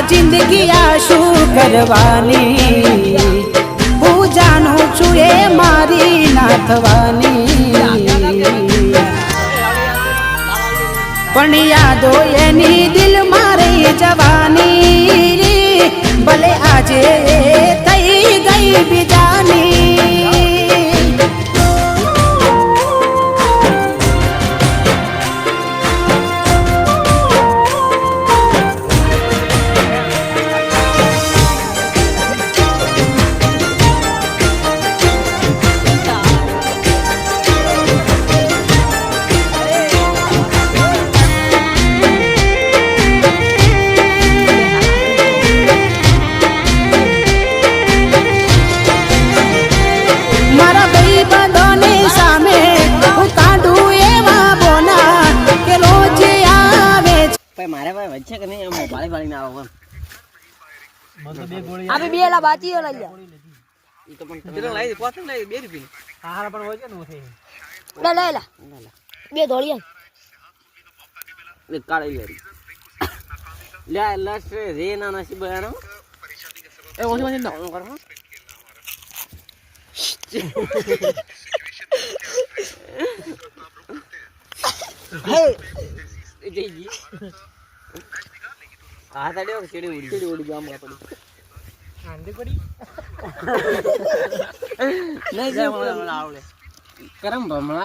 જિંદગી આ શું કરવાની હું જાણું છું એ મારી ના થવાની પણ યાદો એની દિલ મારી જવાની ભલે આજે થઈ ગઈ બીજાની મારે ભાઈ વચ્ચે કે નહીં આમ બાળી બાળી ના આવો આપે બે લા બાચી લઈ લે ઈ તો પણ કેટલો લાવી પોતે લાવી 2 રૂપિયા હારા પણ હોય છે ને ઓથે લે લે બે ધોળિયા લે કાળી લે લસ રે ના નસીબ આનો એ ઓછી ઓછી ના કરો હે જઈજી આ તાડ્યો સીડી ઉડી ગામ માં પડી આંધી પડી નહીં આવડે કરમ ભમણા